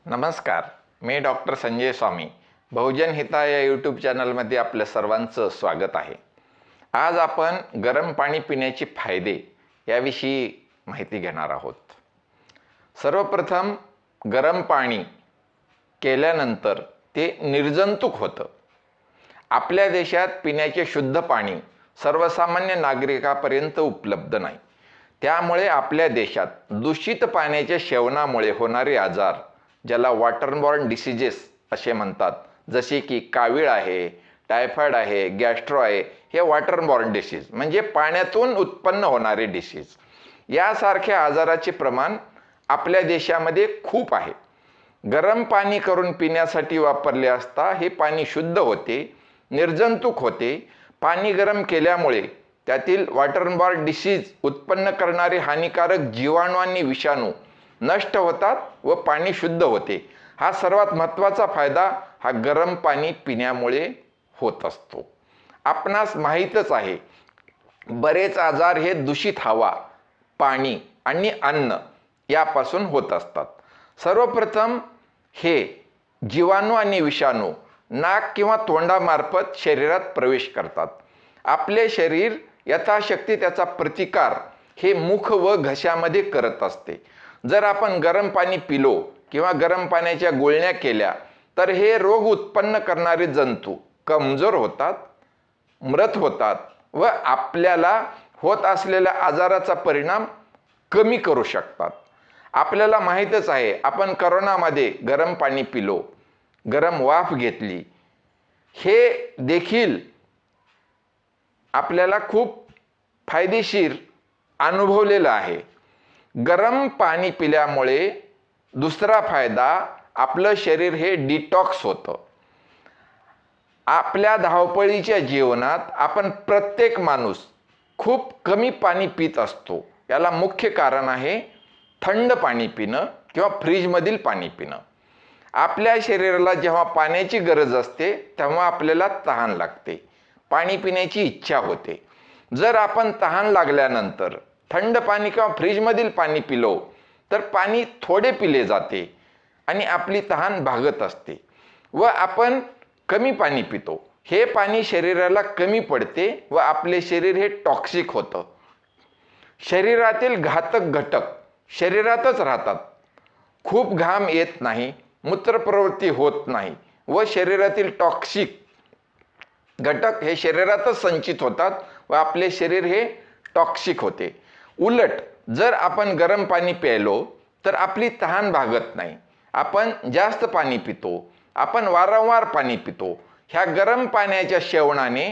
नमस्कार. मी डॉक्टर संजय स्वामी. बहुजन हिता या यूट्यूब चॅनलमध्ये आपल्या सर्वांचं स्वागत आहे. आज आपण गरम पाणी पिण्याचे फायदे याविषयी माहिती घेणार आहोत. सर्वप्रथम गरम पाणी केल्यानंतर ते निर्जंतुक होतं. आपल्या देशात पिण्याचे शुद्ध पाणी सर्वसामान्य नागरिकापर्यंत उपलब्ध नाही. त्यामुळे आपल्या देशात दूषित पाण्याच्या सेवनामुळे होणारे आजार, ज्याला वॉटरबॉर्न डिसीजेस असे म्हणतात, जसे की कावीळ आहे, टायफॉइड आहे, गॅस्ट्रो आहे, हे वॉटरबॉर्न डिसीज म्हणजे पाण्यातून उत्पन्न होणारे डिसीज, यासारख्या आजाराचे प्रमाण आपल्या देशामध्ये खूप आहे. गरम पाणी करून पिण्यासाठी वापरले असता हे पाणी शुद्ध होते, निर्जंतुक होते. पाणी गरम केल्यामुळे त्यातील वॉटरबॉर्न डिसीज उत्पन्न करणारे हानिकारक जीवाणू आणि विषाणू नष्ट होतात व पाणी शुद्ध होते. हा सर्वात महत्त्वाचा फायदा हा गरम पाणी पिण्यामुळे होत असतो. आपणास माहीतच आहे, बरेच आजार हे दूषित हवा, पाणी आणि अन्न यापासून होत असतात. सर्वप्रथम हे जीवाणू आणि विषाणू नाक किंवा तोंडामार्फत शरीरात प्रवेश करतात. आपले शरीर यथाशक्ती त्याचा प्रतिकार हे मुख व घशामध्ये करत असते. जर आपण गरम पाणी पिलो किंवा गरम पाण्याच्या गुळण्या केल्या तर हे रोग उत्पन्न करणारे जंतू कमजोर होतात, मृत होतात व आपल्याला होत असलेल्या आजाराचा परिणाम कमी करू शकतात. आपल्याला माहीतच आहे, आपण करोनामध्ये गरम पाणी पिलो, गरम वाफ घेतली, हे देखील आपल्याला खूप फायदेशीर अनुभवलेलं आहे. गरम पाणी पिल्यामुळे दुसरा फायदा, आपलं शरीर हे डिटॉक्स होतं. आपल्या धावपळीच्या जीवनात आपण प्रत्येक माणूस खूप कमी पाणी पित असतो. याला मुख्य कारण आहे थंड पाणी पिणं किंवा फ्रीजमधील पाणी पिणं. आपल्या शरीराला जेव्हा पाण्याची गरज असते तेव्हा आपल्याला तहान लागते, पाणी पिण्याची इच्छा होते. जर आपण तहान लागल्यानंतर थंड पाणी किंवा फ्रीजमधील पाणी पिलो तर पाणी थोडे पिले जाते आणि आपली तहान भागत असते व आपण कमी पाणी पितो. हे पाणी शरीराला कमी पडते व आपले शरीर हे टॉक्सिक होतं. शरीरातील घातक घटक शरीरातच राहतात. खूप घाम येत नाही, मूत्रप्रवृत्ती होत नाही व शरीरातील टॉक्सिक घटक हे शरीरातच संचित होतात व आपले शरीर हे टॉक्सिक होते. उलट जर आपण गरम पाणी प्यायलो तर आपली तहान भागत नाही, आपण जास्त पाणी पितो, आपण वारंवार पाणी पितो. ह्या गरम पाण्याच्या सेवनाने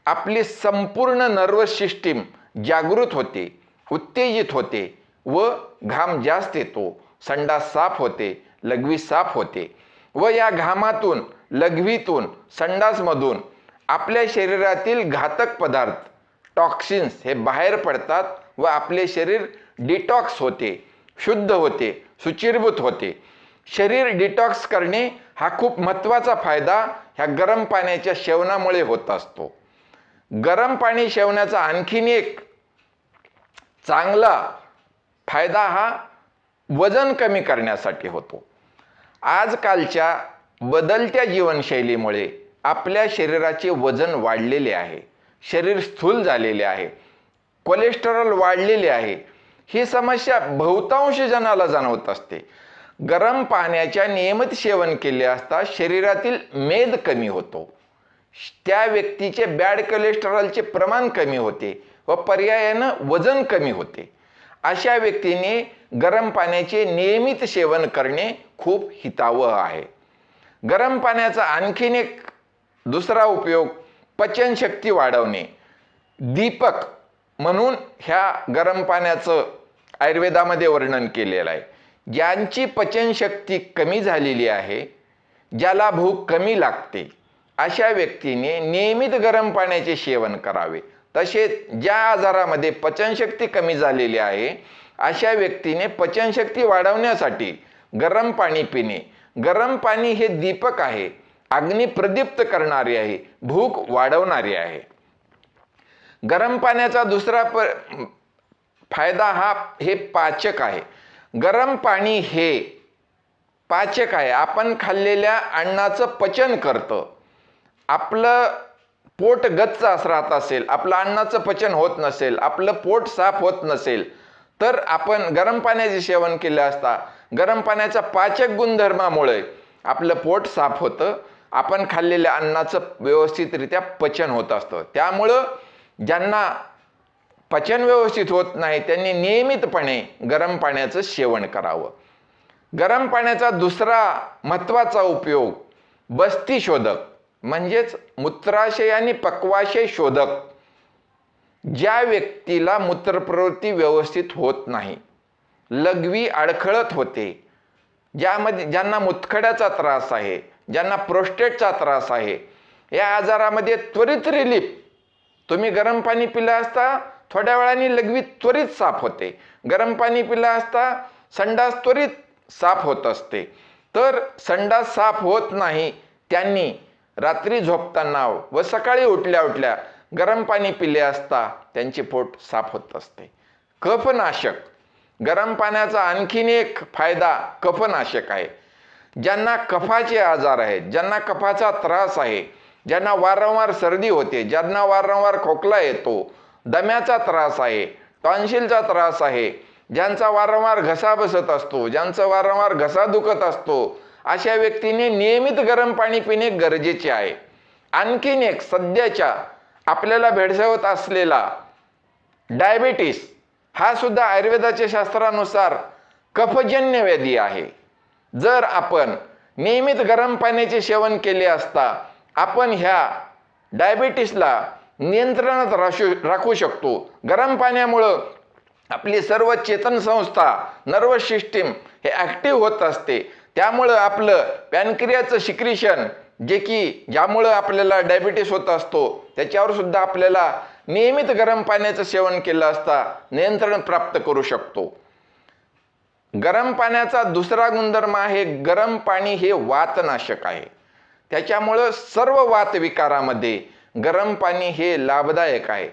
आपली संपूर्ण नर्वस सिस्टीम जागृत होते, उत्तेजित होते व घाम जास्त येतो, संडास साफ होते, लघवी साफ होते व या घामातून, लघवीतून, संडासमधून आपल्या शरीरातील घातक पदार्थ, टॉक्सिन्स हे बाहेर पडतात व आपले शरीर डिटॉक्स होते, शुद्ध होते, शुचिर्भूत होते. शरीर डिटॉक्स करणे हा खूप महत्त्वाचा फायदा ह्या गरम पाण्याच्या सेवनामुळे होत असतो. गरम पाणी सेवनाचा आणखीन एक चांगला फायदा हा वजन कमी करण्यासाठी होतो. आजकालच्या बदलत्या जीवनशैलीमुळे आपल्या शरीराचे वजन वाढलेले आहे, शरीर स्थूल झालेले आहे, कोलेस्टेरॉल वाढलेले आहे. ही समस्या बहुतांश जणाला जाणवत असते. गरम पाण्याच्या नियमित सेवन केले असता शरीरातील मेद कमी होतो, त्या व्यक्तीचे बॅड कोलेस्टेरॉलचे प्रमाण कमी होते व पर्यायानं वजन कमी होते. अशा व्यक्तीने गरम पाण्याचे नियमित सेवन करणे खूप हितावह आहे. गरम पाण्याचा आणखीन एक दुसरा उपयोग पचनशक्ती वाढवणे. दीपक म्हणून ह्या गरम पाण्याचं आयुर्वेदामध्ये वर्णन केलेलं आहे. ज्यांची पचनशक्ती कमी झालेली आहे, ज्याला भूक कमी लागते, अशा व्यक्तीने नियमित गरम पाण्याचे सेवन करावे. तसेच ज्या आजारामध्ये पचनशक्ती कमी झालेली आहे अशा व्यक्तीने पचनशक्ती वाढवण्यासाठी गरम पाणी पिणे. गरम पाणी हे दीपक आहे, अग्नी प्रदीप्त करणारे आहे, भूक वाढवणारे आहे. गरम पाण्याचा दुसरा फायदा हा हे पाचक आहे. गरम पाणी हे पाचक आहे, आपण खाल्लेल्या अन्नाचं पचन करतं. आपलं पोट गच्च राहत असेल, आपलं अन्नाचं पचन होत नसेल, आपलं पोट साफ होत नसेल, तर आपण गरम पाण्याचे सेवन केले असता गरम पाण्याच्या पाचक गुणधर्मामुळे आपलं पोट साफ होतं, आपण खाल्लेल्या अन्नाचं व्यवस्थितरित्या पचन होत असतं. त्यामुळं ज्यांना पचन व्यवस्थित होत नाही त्यांनी नियमितपणे गरम पाण्याचं सेवन करावं. गरम पाण्याचा दुसरा महत्त्वाचा उपयोग बस्ती शोधक म्हणजेच मूत्राशय आणि पक्वाशय शोधक. ज्या व्यक्तीला मूत्रप्रवृत्ती व्यवस्थित होत नाही, लघवी अडखळत होते, ज्यांना मुतखड्याचा त्रास आहे, ज्यांना प्रोस्टेटचा त्रास आहे, या आजारामध्ये त्वरित रिलीफ. तुम्ही गरम पाणी पिलं असता थोड्या वेळाने लघवी त्वरित साफ होते. गरम पाणी पिलं असता संडास त्वरित साफ होत असते. तर संडास साफ होत नाही त्यांनी रात्री झोपताना व सकाळी उठल्या उठल्या गरम पाणी पिले असता त्यांचे पोट साफ होत असते. कफनाशक, गरम पाण्याचा आणखीन एक फायदा कफनाशक आहे. ज्यांना कफाचे आजार आहेत, ज्यांना कफाचा त्रास आहे, ज्यांना वारंवार सर्दी होते, ज्यांना वारंवार खोकला येतो, दम्याचा त्रास आहे, टॉन्सिलचा त्रास आहे, ज्यांचा वारंवार घसा बसत असतो, ज्यांचा वारंवार घसा दुखत असतो, अशा व्यक्तीने नियमित गरम पाणी पिणे गरजेचे आहे. आणखीन एक सध्याच्या आपल्याला भेडसावत असलेला डायबिटीस हा सुद्धा आयुर्वेदाच्या शास्त्रानुसार कफजन्य व्याधी आहे. जर आपण नियमित गरम पाण्याचे सेवन केले असता आपण ह्या डायबिटीसला नियंत्रणात राखू शकतो. गरम पाण्यामुळं आपली सर्व चेतन संस्था, नर्वस सिस्टीम हे ॲक्टिव्ह होत असते. त्यामुळं आपलं पॅनक्रियाचं सिक्रिशन ज्यामुळं आपल्याला डायबिटीस होत असतो त्याच्यावर सुद्धा आपल्याला नियमित गरम पाण्याचं सेवन केलं असता नियंत्रण प्राप्त करू शकतो. गरम पाण्याचा दुसरा गुणधर्म आहे, गरम पाणी हे वातनाशक आहे. त्याच्यामुळं सर्व वातविकारामध्ये गरम पाणी हे लाभदायक आहे.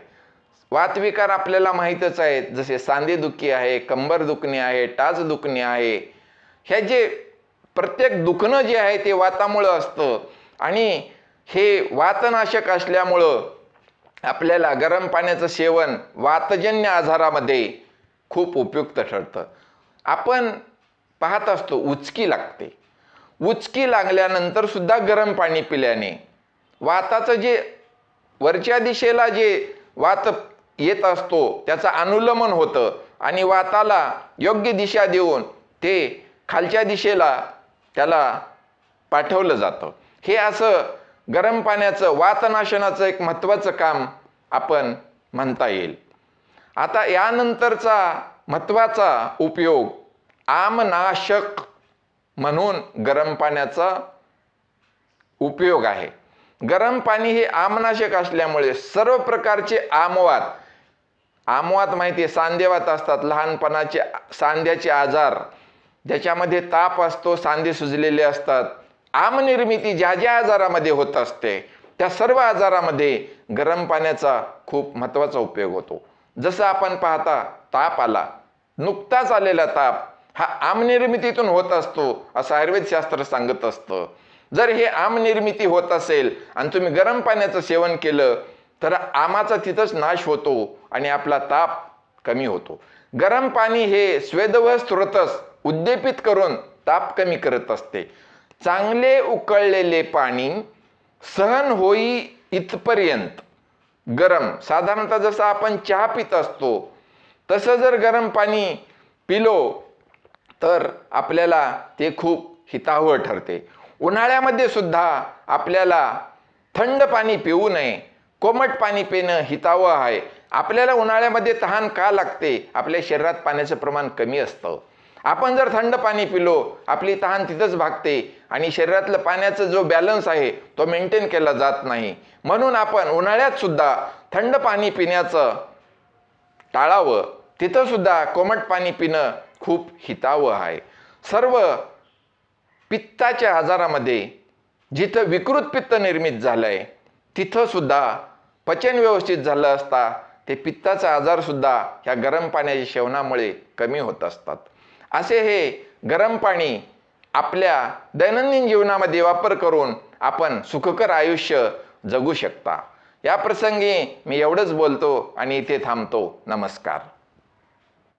वातविकार आपल्याला माहीतच आहेत, जसे सांधेदुखी आहे, कंबर दुखणे आहे, टाच दुखणे आहे. हे जे प्रत्येक दुखणं जे आहे ते वातामुळं असतं आणि हे वातनाशक असल्यामुळं आपल्याला गरम पाण्याचं सेवन वातजन्य आजारामध्ये खूप उपयुक्त ठरतं. आपण पाहत असतो उचकी लागते, उचकी लागल्यानंतर सुद्धा गरम पाणी पिल्याने वाताचं जे वरच्या दिशेला जे वात येत असतो त्याचं अनुलमन होतं आणि वाताला योग्य दिशा देऊन ते खालच्या दिशेला त्याला पाठवलं जातं. हे असं गरम पाण्याचं वातनाशनाचं एक महत्त्वाचं काम आपण म्हणता येईल. आता यानंतरचा महत्त्वाचा उपयोग आमनाशक म्हणून गरम पाण्याचा उपयोग आहे. गरम पाणी हे आमनाशक असल्यामुळे सर्व प्रकारचे आमवात माहिती आहे, सांधेवात असतात, लहानपणाचे सांध्याचे आजार ज्याच्यामध्ये ताप असतो, सांधे सुजलेले असतात, आमनिर्मिती ज्या ज्या आजारामध्ये होत असते त्या सर्व आजारामध्ये गरम पाण्याचा खूप महत्त्वाचा उपयोग होतो. जसं आपण पाहता ताप आला, नुकताच आलेला ताप हा आमनिर्मितीतून होत असतो असं आयुर्वेदशास्त्र सांगत असतं. जर हे आमनिर्मिती होत असेल आणि तुम्ही गरम पाण्याचं सेवन केलं तर आमाचा तिथंच नाश होतो आणि आपला ताप कमी होतो. गरम पाणी हे स्वेदव स्रोतस उद्दीपित करून ताप कमी करत असते. चांगले उकळलेले पाणी सहन होई इथपर्यंत गरम, साधारणतः जसं आपण चहा पित असतो तसं जर गरम पाणी पिलो तर आपल्याला ते खूप हितावह ठरते. उन्हाळ्यामध्ये सुद्धा आपल्याला थंड पाणी पिऊ नये, कोमट पाणी पिणं हितावह आहे. आपल्याला उन्हाळ्यामध्ये तहान का लागते? आपल्या शरीरात पाण्याचं प्रमाण कमी असतं. आपण जर थंड पाणी पिलो आपली तहान तिथंच भागते आणि शरीरातलं पाण्याचा जो बॅलन्स आहे तो मेंटेन केला जात नाही. म्हणून आपण उन्हाळ्यात सुद्धा थंड पाणी पिण्याचं टाळावं. तिथं सुद्धा कोमट पाणी पिणं खूप हितावह आहे. सर्व पित्ताच्या आजारामध्ये जिथं विकृत पित्त निर्मित झालंय तिथं सुद्धा पचन व्यवस्थित झालं असता ते पित्ताचा आजार सुद्धा ह्या गरम पाण्याच्या सेवनामुळे कमी होत असतात. असे हे गरम पाणी आपल्या दैनंदिन जीवनामध्ये वापर करून आपण सुखकर आयुष्य जगू शकता. या प्रसंगी मी एवढंच बोलतो आणि इथे थांबतो. नमस्कार.